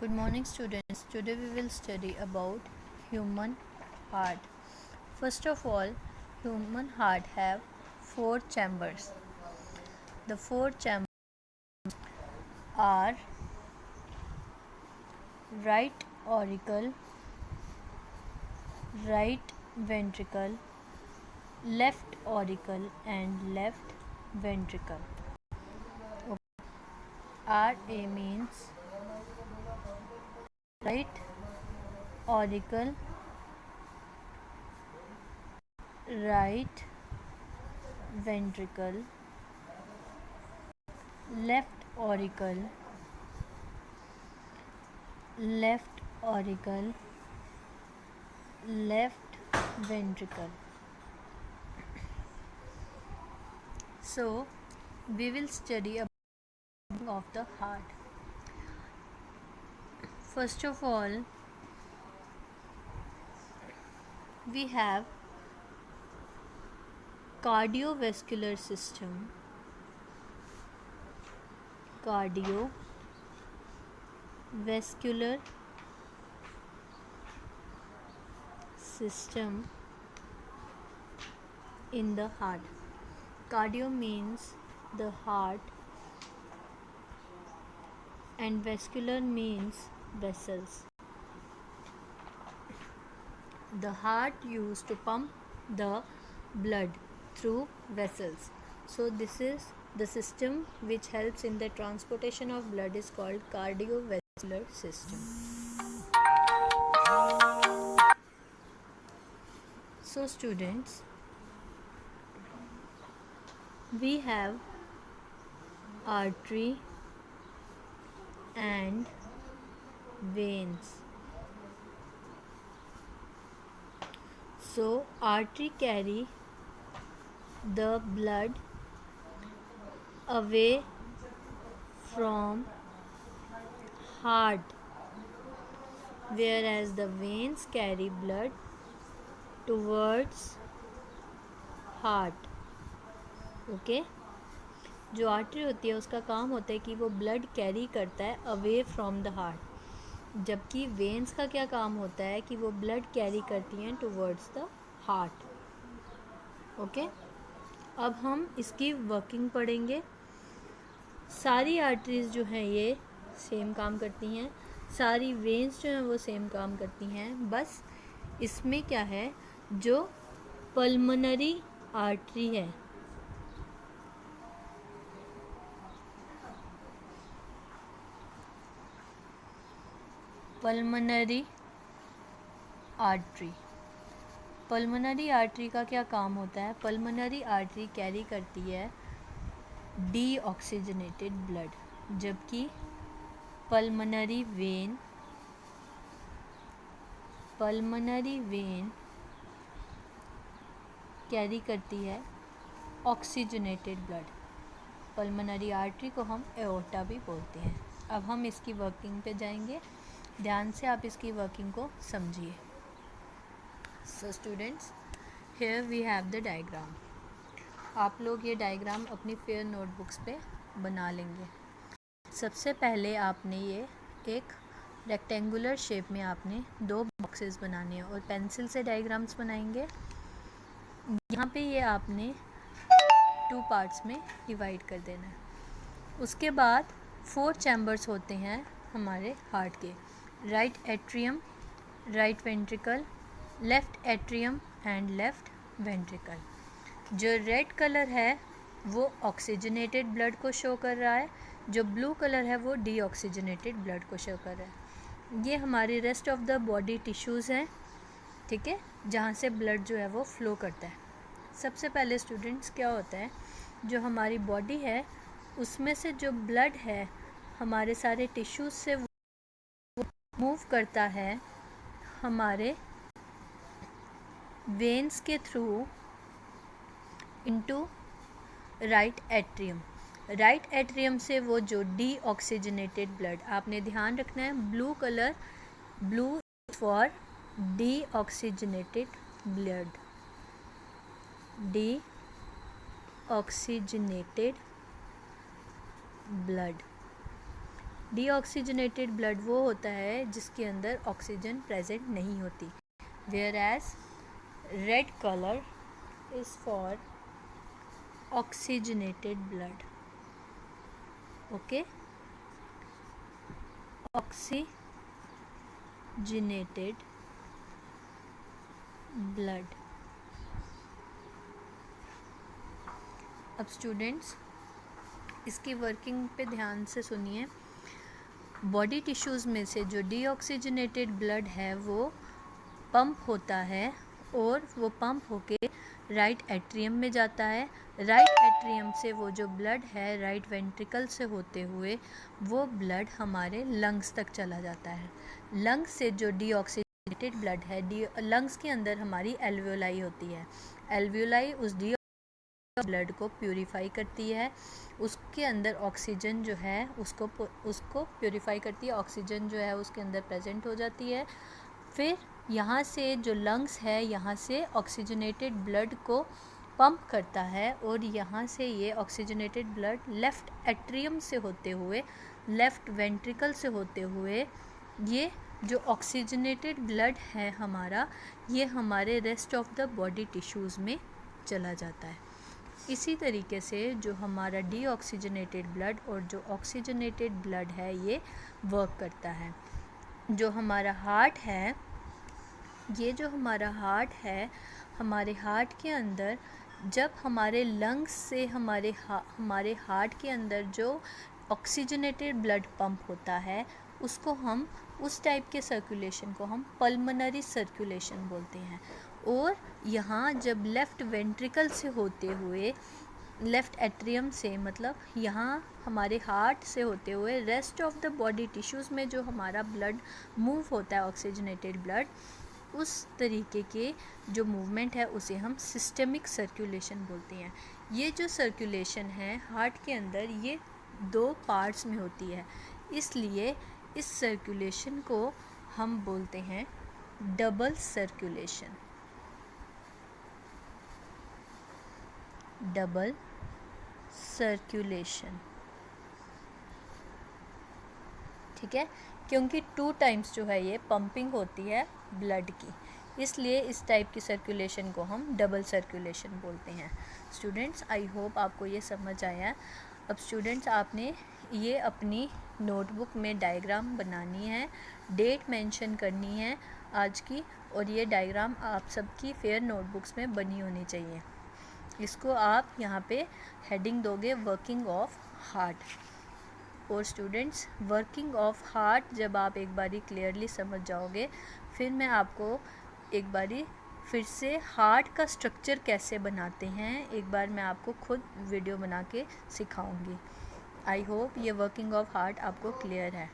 Good morning students. Today we will study about human heart. First of all, human heart have four chambers. The four chambers are right auricle, right ventricle, left auricle and left ventricle. RA means right auricle, right ventricle, left auricle, left auricle, left ventricle. So we will study about of the heart. First of all, we have cardiovascular system, cardiovascular system in the heart. Cardio means the heart and vascular means vessels. The heart used to pump the blood through vessels. So this is the system which helps in the transportation of blood is called cardiovascular system. So students, we have artery and veins. So artery carry the blood away from heart, whereas the veins carry blood towards heart. Okay जो artery होती है उसका काम होता है कि वो blood carry करता है अवे फ्रॉम द हार्ट, जबकि वेन्स का क्या काम होता है कि वो ब्लड कैरी करती हैं टुवर्ड्स द हार्ट. ओके, अब हम इसकी वर्किंग पढ़ेंगे. सारी आर्टरीज जो हैं ये सेम काम करती हैं, सारी वेन्स जो हैं वो सेम काम करती हैं. बस इसमें क्या है, जो पल्मोनरी आर्टरी है, पल्मोनरी आर्टरी का क्या काम होता है. पल्मोनरी आर्टरी कैरी करती है डीऑक्सीजनेटेड ब्लड, जबकि पल्मोनरी वेन कैरी करती है ऑक्सीजनेटेड ब्लड. पल्मोनरी आर्टरी को हम एओर्टा भी बोलते हैं. अब हम इसकी वर्किंग पे जाएंगे. ध्यान से आप इसकी वर्किंग को समझिए. So students, here we have the diagram. आप लोग ये डायग्राम अपनी फेयर नोटबुक्स पे बना लेंगे. सबसे पहले आपने ये एक रेक्टेंगुलर शेप में आपने दो बॉक्सेस बनाने हैं और पेंसिल से डायग्राम्स बनाएंगे. यहाँ पे ये आपने 2 पार्ट्स में डिवाइड कर देना है. उसके बाद 4 चैम्बर्स होते हैं हमारे हार्ट के. Right atrium, right ventricle, left atrium and left ventricle. जो रेड कलर है वो ऑक्सीजनेटेड ब्लड को शो कर रहा है, जो ब्लू कलर है वो डीऑक्सीजनेटेड ब्लड को शो कर रहा है. ये हमारी rest of the body tissues हैं, ठीक है, जहाँ से ब्लड जो है वो फ्लो करता है. सबसे पहले स्टूडेंट्स क्या होता है, जो हमारी बॉडी है उसमें से जो ब्लड है हमारे सारे टिश्यूज़ से मूव करता है हमारे वेन्स के through into right atrium. Right atrium से वो जो डीऑक्सीजनेटेड ब्लड, आपने ध्यान रखना है blue colour, blue for deoxygenated blood, deoxygenated blood. Deoxygenated blood वो होता है जिसके अंदर ऑक्सीजन प्रेजेंट नहीं होती, whereas red colour is for oxygenated blood. Okay, oxygenated blood. अब स्टूडेंट्स इसकी वर्किंग पे ध्यान से सुनिए. बॉडी टिश्यूज़ में से जो डीऑक्सीजनेटेड ब्लड है वो पंप होता है और वो पंप होके राइट एट्रियम में जाता है. राइट एट्रियम से वो जो ब्लड है राइट वेंट्रिकल से होते हुए वो ब्लड हमारे लंग्स तक चला जाता है. लंग्स से जो डीऑक्सीजनेटेड ब्लड है, लंग्स के अंदर हमारी एल्वियोलाई होती है. एल्वियोलाई उस ब्लड को प्यूरिफाई करती है, उसके अंदर ऑक्सीजन जो है उसको प्यूरिफाई करती है. ऑक्सीजन जो है उसके अंदर प्रेजेंट हो जाती है. फिर यहाँ से जो लंग्स है यहाँ से ऑक्सीजनेटेड ब्लड को पंप करता है और यहाँ से ये ऑक्सीजनेटेड ब्लड लेफ़्ट एट्रियम से होते हुए लेफ़्ट वेंट्रिकल से होते हुए ये जो ऑक्सीजनेटेड ब्लड है हमारा, ये हमारे rest of the body tissues में चला जाता है. इसी तरीके से जो हमारा डीऑक्सीजनेटेड ब्लड और जो ऑक्सीजनेटेड ब्लड है ये वर्क करता है. जो हमारा हार्ट है, ये जो हमारा हार्ट है, हमारे हार्ट के अंदर जब हमारे लंग्स से हमारे हार्ट के अंदर जो ऑक्सीजनेटेड ब्लड पंप होता है उसको हम उस टाइप के सर्कुलेशन को हम पल्मोनरी सर्कुलेशन बोलते हैं. और यहाँ जब लेफ़्ट वेंट्रिकल से होते हुए लेफ़्ट एट्रियम से, मतलब यहाँ हमारे हार्ट से होते हुए rest of the body tissues में जो हमारा ब्लड मूव होता है ऑक्सीजनेटेड ब्लड, उस तरीके के जो मूवमेंट है उसे हम सिस्टेमिक सर्कुलेशन बोलते हैं. ये जो सर्कुलेशन है हार्ट के अंदर ये 2 पार्ट्स में होती है, इसलिए इस सर्कुलेशन को हम बोलते हैं डबल सर्कुलेशन. डबल सर्कुलेशन, ठीक है, क्योंकि 2 टाइम्स जो है ये पंपिंग होती है ब्लड की, इसलिए इस टाइप की सर्कुलेशन को हम डबल सर्कुलेशन बोलते हैं. स्टूडेंट्स आई होप आपको ये समझ आया है. अब स्टूडेंट्स आपने ये अपनी नोटबुक में डायग्राम बनानी है, डेट मेंशन करनी है आज की, और ये डायग्राम आप सबकी फेयर नोटबुक्स में बनी होनी चाहिए. इसको आप यहाँ पे हेडिंग दोगे वर्किंग ऑफ हार्ट. और स्टूडेंट्स वर्किंग ऑफ हार्ट जब आप एक बारी क्लियरली समझ जाओगे, फिर मैं आपको एक बारी फिर से हार्ट का स्ट्रक्चर कैसे बनाते हैं एक बार मैं आपको खुद वीडियो बना के सिखाऊंगी. आई होप ये वर्किंग ऑफ हार्ट आपको क्लियर है.